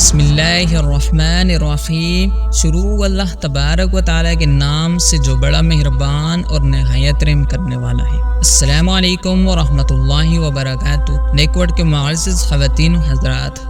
بسم اللہ الرحمن الرحیم۔ شروع اللہ تبارک و تعالیٰ کے نام سے جو بڑا مہربان اور نہایت رحم کرنے والا ہے۔ السلام علیکم ورحمۃ اللہ وبرکاتہ۔ نیکورڈ کے معزز خواتین و حضرات،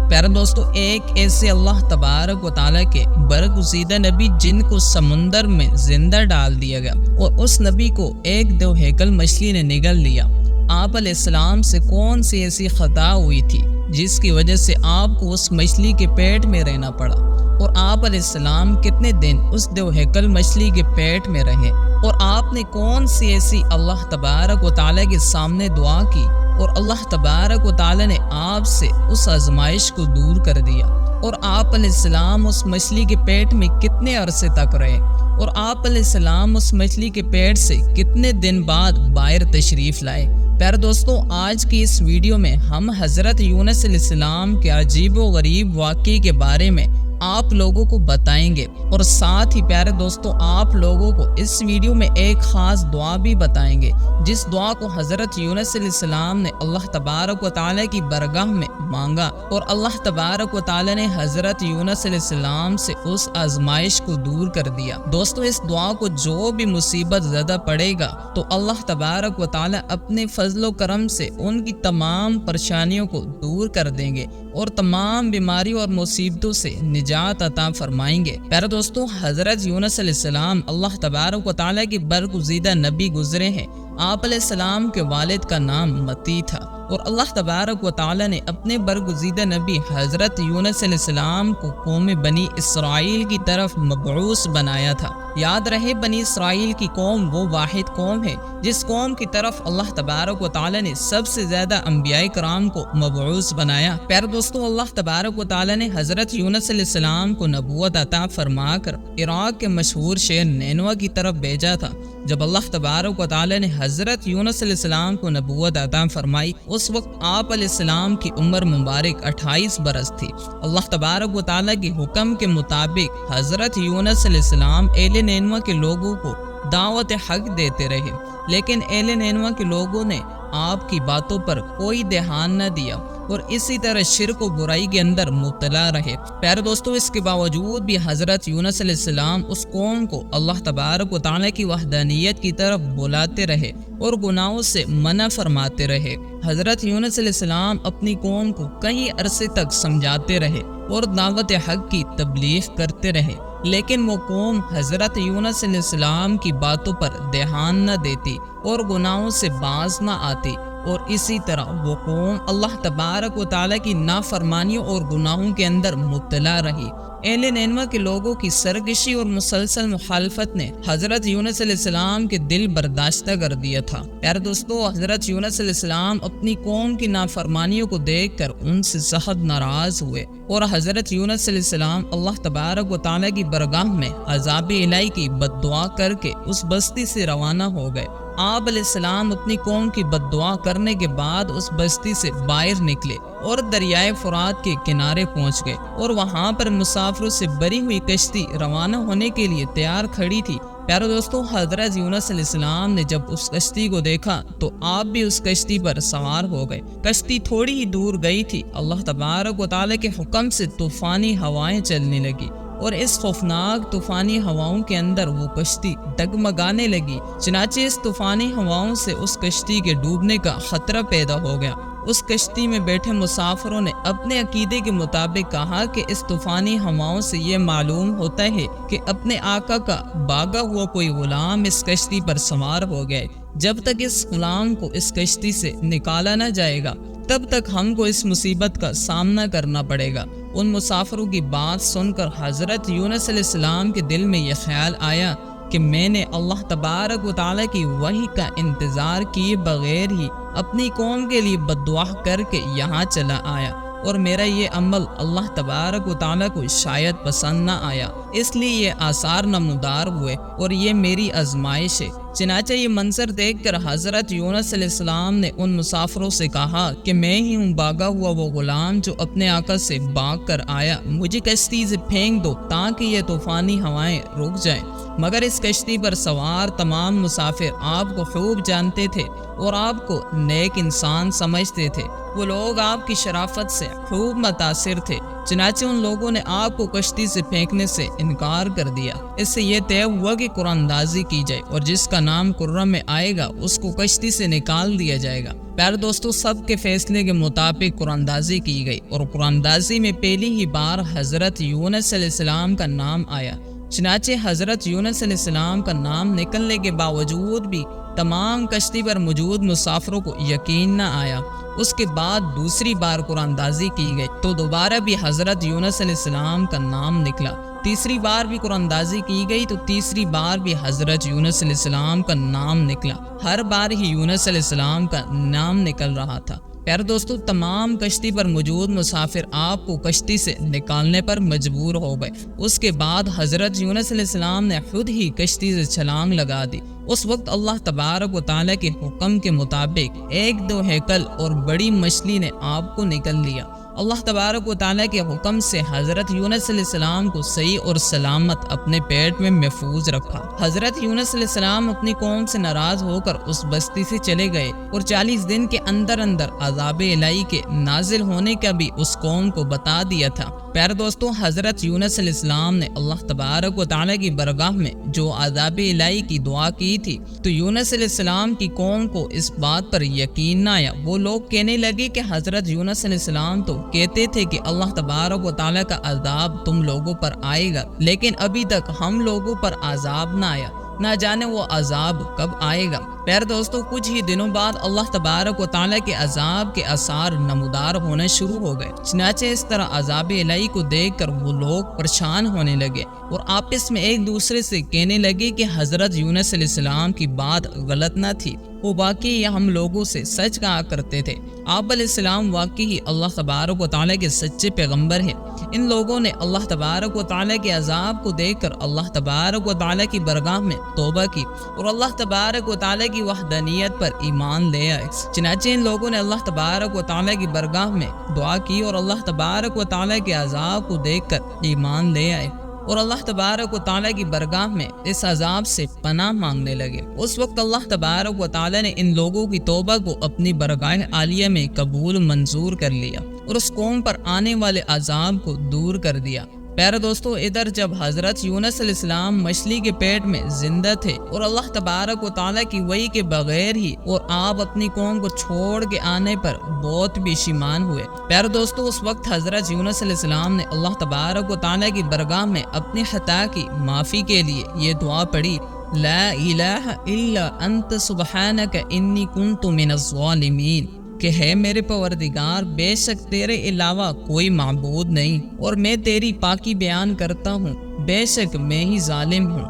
پیارے دوستو، ایک ایسے اللہ تبارک و تعالیٰ کے برگزیدہ نبی جن کو سمندر میں زندہ ڈال دیا گیا اور اس نبی کو ایک دو ہیکل مچھلی نے نگل لیا۔ آپ علیہ السلام سے کون سی ایسی خطا ہوئی تھی جس کی وجہ سے آپ کو اس مچھلی کے پیٹ میں رہنا پڑا، اور آپ علیہ السلام کتنے دن اس دو ہیکل مچھلی کے پیٹ میں رہے، اور آپ نے کون سی ایسی اللہ تبارک و تعالیٰ کے سامنے دعا کی اور اللہ تبارک و تعالیٰ نے آپ سے اس آزمائش کو دور کر دیا، اور آپ علیہ السلام اس مچھلی کے پیٹ میں کتنے عرصے تک رہے، اور آپ علیہ السلام اس مچھلی کے پیٹ سے کتنے دن بعد باہر تشریف لائے۔ پیارے دوستو، آج کی اس ویڈیو میں ہم حضرت یونس علیہ السلام کے عجیب و غریب واقعے کے بارے میں آپ لوگوں کو بتائیں گے، اور ساتھ ہی پیارے دوستو آپ لوگوں کو اس ویڈیو میں ایک خاص دعا بھی بتائیں گے، جس دعا کو حضرت یونس علیہ السلام نے اللہ تبارک و تعالیٰ کی برگاہ میں مانگا، اور اللہ تبارک و تعالیٰ نے حضرت یونس علیہ السلام سے اس آزمائش کو دور کر دیا۔ دوستو، اس دعا کو جو بھی مصیبت زدہ پڑے گا تو اللہ تبارک و تعالیٰ اپنے فضل و کرم سے ان کی تمام پریشانیوں کو دور کر دیں گے اور تمام بیماریوں اور مصیبتوں سے نجات عطا فرمائیں گے۔ پیارے دوستو، حضرت یونس علیہ السلام اللہ تبارک و تعالیٰ کے برگزیدہ نبی گزرے ہیں۔ آپ علیہ السلام کے والد کا نام متی تھا، اور اللہ تبارک و تعالیٰ نے اپنے برگزیدہ نبی حضرت یونس علیہ السلام کو قوم بنی اسرائیل کی طرف مبعوث بنایا تھا۔ یاد رہے، بنی اسرائیل کی قوم وہ واحد قوم ہے جس قوم کی طرف اللہ تبارک و تعالیٰ نے سب سے زیادہ انبیاء کرام کو مبعوث بنایا۔ پیارے دوستو، اللہ تبارک و تعالیٰ نے حضرت یونس علیہ السلام کو نبوت عطا فرما کر عراق کے مشہور شہر نینوا کی طرف بھیجا تھا۔ جب اللہ تبارک و تعالیٰ نے حضرت یونس علیہ السلام کو نبوت عطا فرمائی، اس وقت آپ علیہ السلام کی عمر مبارک 28 برس تھی۔ اللہ تبارک و تعالیٰ کے حکم کے مطابق حضرت یونس علیہ السلام اہل نینوا کے لوگوں کو دعوت حق دیتے رہے، لیکن اہل نینوا کے لوگوں نے آپ کی باتوں پر کوئی دھیان نہ دیا اور اسی طرح شرک و برائی کے اندر مبتلا رہے۔ پیارے دوستو، اس کے باوجود بھی حضرت یونس علیہ السلام اس قوم کو اللہ تبارک و تعالیٰ کی وحدانیت کی طرف بلاتے رہے اور گناہوں سے منع فرماتے رہے۔ حضرت یونس علیہ السلام اپنی قوم کو کئی عرصے تک سمجھاتے رہے اور دعوت حق کی تبلیغ کرتے رہے، لیکن وہ قوم حضرت یونس علیہ السلام کی باتوں پر دھیان نہ دیتی اور گناہوں سے باز نہ آتی، اور اسی طرح وہ قوم اللہ تبارک و تعالیٰ کی نافرمانیوں اور گناہوں کے اندر مبتلا رہی۔ اہل نینوا کے لوگوں کی سرکشی اور مسلسل مخالفت نے حضرت یونس علیہ السلام کے دل برداشتہ کر دیا تھا۔ پیارے دوستو، حضرت یونس علیہ السلام اپنی قوم کی نافرمانیوں کو دیکھ کر ان سے سخت ناراض ہوئے، اور حضرت یونس علیہ السلام اللہ تبارک و تعالیٰ کی برگاہ میں عذاب الہی کی بد دعا کر کے اس بستی سے روانہ ہو گئے۔ آپ علیہ السلام اپنی قوم کی بد دعا کرنے کے بعد اس بستی سے باہر نکلے اور دریائے فرات کے کنارے پہنچ گئے، اور وہاں پر مسافروں سے بھری ہوئی کشتی روانہ ہونے کے لیے تیار کھڑی تھی۔ پیارے دوستو، حضرت یونس علیہ السلام نے جب اس کشتی کو دیکھا تو آپ بھی اس کشتی پر سوار ہو گئے۔ کشتی تھوڑی ہی دور گئی تھی، اللہ تبارک و تعالیٰ کے حکم سے طوفانی ہوائیں چلنے لگی، اور اس خوفناک طوفانی ہواؤں کے اندر وہ کشتی ڈگمگانے لگی۔ چنانچہ اس طوفانی ہواؤں سے اس کشتی کے ڈوبنے کا خطرہ پیدا ہو گیا۔ اس کشتی میں بیٹھے مسافروں نے اپنے عقیدے کے مطابق کہا کہ اس طوفانی ہواؤں سے یہ معلوم ہوتا ہے کہ اپنے آقا کا بھاگا ہوا کوئی غلام اس کشتی پر سوار ہو گیا ہے۔ جب تک اس غلام کو اس کشتی سے نکالا نہ جائے گا، تب تک ہم کو اس مصیبت کا سامنا کرنا پڑے گا۔ ان مسافروں کی بات سن کر حضرت یونس علیہ السلام کے دل میں یہ خیال آیا کہ میں نے اللہ تبارک و تعالیٰ کی وحی کا انتظار کیے بغیر ہی اپنی قوم کے لیے بد دعا کر کے یہاں چلا آیا، اور میرا یہ عمل اللہ تبارک و تعالیٰ کو شاید پسند نہ آیا، اس لیے یہ آثار نمودار ہوئے اور یہ میری آزمائش ہے۔ چنانچہ یہ منظر دیکھ کر حضرت یونس علیہ السلام نے ان مسافروں سے کہا کہ میں ہی ہوں بھاگا ہوا وہ غلام جو اپنے آقا سے بھاگ کر آیا، مجھے کشتی سے پھینک دو تاکہ یہ طوفانی ہوائیں رک جائیں۔ مگر اس کشتی پر سوار تمام مسافر آپ کو خوب جانتے تھے اور آپ کو نیک انسان سمجھتے تھے۔ وہ لوگ آپ کی شرافت سے خوب متاثر تھے، چنانچہ ان لوگوں نے آپ کو کشتی سے پھینکنے سے انکار کر دیا۔ اس سے یہ طے ہوا کہ قرآن اندازی کی جائے اور جس کا نام قرآن میں آئے گا اس کو کشتی سے نکال دیا جائے گا۔ پیارے دوستو، سب کے فیصلے کے مطابق قرآن اندازی کی گئی اور قرآن اندازی میں پہلی ہی بار حضرت یونس علیہ السلام کا نام آیا۔ چنانچہ حضرت یونس علیہ السلام کا نام نکلنے کے باوجود بھی تمام کشتی پر موجود مسافروں کو یقین نہ آیا۔ اس کے بعد دوسری بار قرآن اندازی کی گئی تو دوبارہ بھی حضرت یونس علیہ السلام کا نام نکلا۔ تیسری بار بھی قرآن اندازی کی گئی تو تیسری بار بھی حضرت یونس علیہ السلام کا نام نکلا۔ ہر بار ہی یونس علیہ السلام کا نام نکل رہا تھا۔ پیارے دوستو، تمام کشتی پر موجود مسافر آپ کو کشتی سے نکالنے پر مجبور ہو گئے۔ اس کے بعد حضرت یونس علیہ السلام نے خود ہی کشتی سے چھلانگ لگا دی۔ اس وقت اللہ تبارک و تعالیٰ کے حکم کے مطابق ایک دو ہیکل اور بڑی مچھلی نے آپ کو نکل لیا۔ اللہ تبارک و تعالیٰ کے حکم سے حضرت یونس علیہ السلام کو صحیح اور سلامت اپنے پیٹ میں محفوظ رکھا۔ حضرت یونس علیہ السلام اپنی قوم سے ناراض ہو کر اس بستی سے چلے گئے اور 40 دن کے اندر عذاب الہی کے نازل ہونے کا بھی اس قوم کو بتا دیا تھا۔ پیارے دوستو، حضرت یونس علیہ السلام نے اللہ تبارک و تعالیٰ کی بارگاہ میں جو عذاب الہی کی دعا کی تھی تو یونس علیہ السلام کی قوم کو اس بات پر یقین نہ آیا۔ وہ لوگ کہنے لگے کہ حضرت یونس علیہ السلام تو کہتے تھے کہ اللہ تبارک و تعالیٰ کا عذاب تم لوگوں پر آئے گا، لیکن ابھی تک ہم لوگوں پر عذاب نہ آیا، نہ جانے وہ عذاب کب آئے گا۔ پیارے دوستو، کچھ ہی دنوں بعد اللہ تبارک و تعالیٰ کے عذاب کے آثار نمودار ہونے شروع ہو گئے۔ چنانچہ اس طرح عذاب الہی کو دیکھ کر وہ لوگ پریشان ہونے لگے اور آپس میں ایک دوسرے سے کہنے لگے کہ حضرت یونس علیہ السلام کی بات غلط نہ تھی، وہ واقعی ہم لوگوں سے سچ کہا کرتے تھے۔ آپ علیہ السلام واقعی اللہ تبارک و تعالیٰ کے سچے پیغمبر ہیں۔ ان لوگوں نے اللہ تبارک و تعالیٰ کے عذاب کو دیکھ کر اللہ تبارک و تعالیٰ کی بارگاہ میں توبہ کی اور اللہ تبارک و تعالیٰ کی وحدانیت پر ایمان لے آئے۔ چنانچہ ان لوگوں نے اللہ تبارک و تعالیٰ کی بارگاہ میں دعا کی اور اللہ تبارک و تعالیٰ کے عذاب کو دیکھ کر ایمان لے آئے اور اللہ تبارک و تعالیٰ کی بارگاہ میں اس عذاب سے پناہ مانگنے لگے۔ اس وقت اللہ تبارک و تعالیٰ نے ان لوگوں کی توبہ کو اپنی بارگاہ عالیہ میں قبول منظور کر لیا اور اس قوم پر آنے والے عذاب کو دور کر دیا۔ پیارے دوستو، ادھر جب حضرت یونس علیہ السلام مچھلی کے پیٹ میں زندہ تھے اور اللہ تبارک و تعالیٰ کی وحی کے بغیر ہی اور آپ اپنی قوم کو چھوڑ کے آنے پر بہت پشیمان ہوئے۔ پیارے دوستو، اس وقت حضرت یونس علیہ السلام نے اللہ تبارک و تعالیٰ کی بارگاہ میں اپنی خطا کی معافی کے لیے یہ دعا پڑھی، لا الہ الا انت سبحانک انی کنت من الظالمین، کہ ہے میرے پروردگار، بے شک تیرے علاوہ کوئی معبود نہیں اور میں تیری پاکی بیان کرتا ہوں، بے شک میں ہی ظالم ہوں۔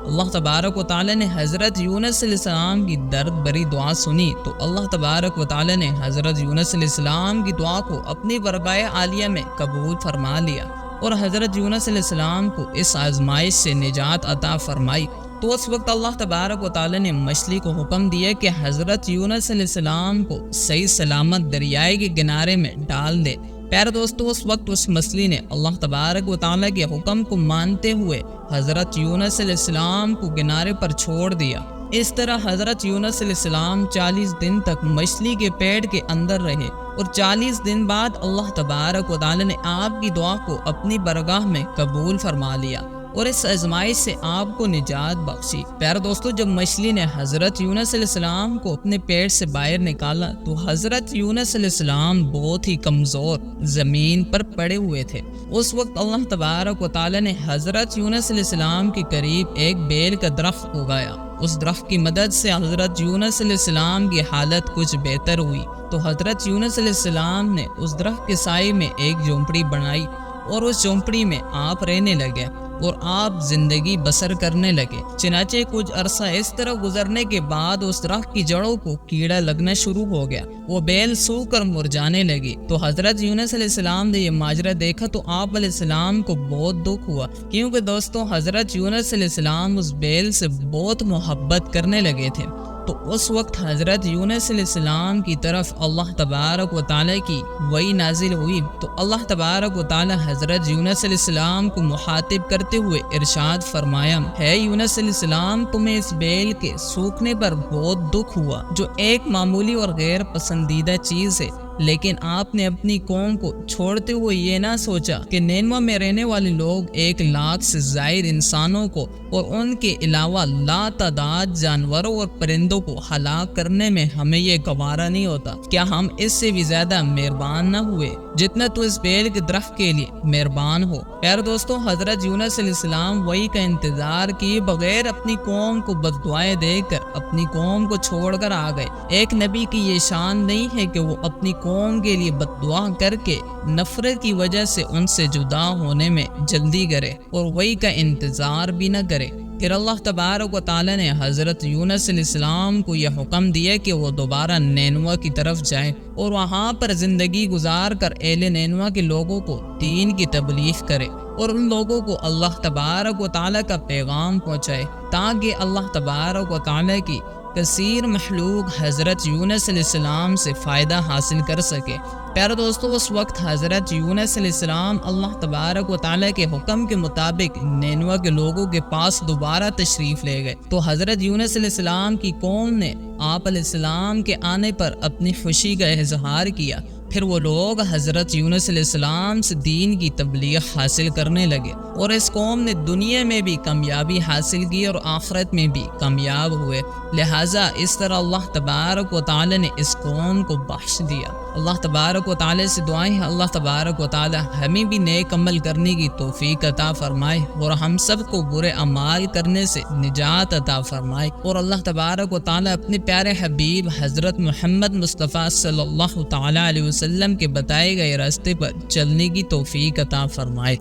اللہ تبارک و تعالیٰ نے حضرت یونس علیہ السلام کی درد بری دعا سنی تو اللہ تبارک و تعالیٰ نے حضرت یونس علیہ السلام کی دعا کو اپنی بارگاہ عالیہ میں قبول فرما لیا اور حضرت یونس علیہ السلام کو اس آزمائش سے نجات عطا فرمائی۔ تو اس وقت اللہ تبارک و تعالیٰ نے مچھلی کو حکم دیا کہ حضرت یونس علیہ السلام کو صحیح سلامت دریائے کے کنارے میں ڈال دے۔ پیارے دوستو، اس وقت اس مچھلی نے اللہ تبارک و تعالیٰ کے حکم کو مانتے ہوئے حضرت یونس علیہ السلام کو کنارے پر چھوڑ دیا۔ اس طرح حضرت یونس علیہ السلام 40 دن تک مچھلی کے پیٹ کے اندر رہے اور 40 دن بعد اللہ تبارک و تعالیٰ نے آپ کی دعا کو اپنی بارگاہ میں قبول فرما لیا اور اس آزمائش سے آپ کو نجات بخشی۔ پیارے دوستو، جب مچھلی نے حضرت یونس علیہ السلام کو اپنے پیٹ سے باہر نکالا تو حضرت یونس علیہ السلام بہت ہی کمزور زمین پر پڑے ہوئے تھے۔ اس وقت اللہ تبارک و تعالیٰ نے حضرت یونس علیہ السلام کے قریب ایک بیل کا درخت اگایا۔ اس درخت کی مدد سے حضرت یونس علیہ السلام کی حالت کچھ بہتر ہوئی تو حضرت یونس علیہ السلام نے اس درخت کے سائے میں ایک جھونپڑی بنائی اور اس جھونپڑی میں آپ رہنے لگے اور آپ زندگی بسر کرنے لگے۔ چنانچہ کچھ عرصہ اس طرح گزرنے کے بعد اس درخت کی جڑوں کو کیڑا لگنا شروع ہو گیا، وہ بیل سوکھ کر مرجانے لگی۔ تو حضرت یونس علیہ السلام نے یہ ماجرا دیکھا تو آپ علیہ السلام کو بہت دکھ ہوا، کیونکہ دوستوں حضرت یونس علیہ السلام اس بیل سے بہت محبت کرنے لگے تھے تو اس وقت حضرت یونس علیہ السلام کی طرف اللہ تبارک و تعالیٰ کی وحی نازل ہوئی، تو اللہ تبارک و تعالیٰ حضرت یونس علیہ السلام کو مخاطب کرتے ہوئے ارشاد فرمایا، ہے یونس علیہ السلام، تمہیں اس بیل کے سوکھنے پر بہت دکھ ہوا جو ایک معمولی اور غیر پسندیدہ چیز ہے، لیکن آپ نے اپنی قوم کو چھوڑتے ہوئے یہ نہ سوچا کہ نینوا میں رہنے والے لوگ 1,00,000 سے زائد انسانوں کو اور ان کے علاوہ لا تعداد جانوروں اور پرندوں کو ہلاک کرنے میں ہمیں یہ گوارا نہیں ہوتا، کیا ہم اس سے بھی زیادہ مہربان نہ ہوئے جتنا تو اس بیل کے درخت کے لیے مہربان ہو۔ پیارے دوستوں، حضرت یونس علیہ السلام وحی کا انتظار کیے بغیر اپنی قوم کو بد دعائیں دے کر اپنی قوم کو چھوڑ کر آ گئے۔ ایک نبی کی یہ شان نہیں ہے کہ وہ اپنی قوم کے لیے بد دعا کر کے نفرت کی وجہ سے ان سے جدا ہونے میں جلدی کرے اور وحی کا انتظار بھی نہ کرے۔ پھر اللہ تبارک و تعالیٰ نے حضرت یونس علیہ السلام کو یہ حکم دیا کہ وہ دوبارہ نینوا کی طرف جائے اور وہاں پر زندگی گزار کر اہل نینوا کے لوگوں کو دین کی تبلیغ کرے اور ان لوگوں کو اللہ تبارک و تعالیٰ کا پیغام پہنچائے، تاکہ اللہ تبارک و تعالیٰ کی کثیر مخلوق حضرت یونس علیہ السلام سے فائدہ حاصل کر سکے۔ پیارے دوستو، اس وقت حضرت یونس علیہ السلام اللہ تبارک و تعالیٰ کے حکم کے مطابق نینوا کے لوگوں کے پاس دوبارہ تشریف لے گئے، تو حضرت یونس علیہ السلام کی قوم نے آپ علیہ السلام کے آنے پر اپنی خوشی کا اظہار کیا۔ پھر وہ لوگ حضرت یونس علیہ السلام سے دین کی تبلیغ حاصل کرنے لگے اور اس قوم نے دنیا میں بھی کامیابی حاصل کی اور آخرت میں بھی کامیاب ہوئے۔ لہٰذا اس طرح اللہ تبارک و تعالی نے اس قوم کو بخش دیا۔ اللہ تبارک و تعالی سے دعائیں ہیں اللہ تبارک و تعالی ہمیں بھی نیک عمل کرنے کی توفیق عطا فرمائے اور ہم سب کو برے اعمال کرنے سے نجات عطا فرمائے، اور اللہ تبارک و تعالی اپنے پیارے حبیب حضرت محمد مصطفیٰ صلی اللہ تعالی علیہ وسلم کے بتائے گئے راستے پر چلنے کی توفیق عطا فرمائے۔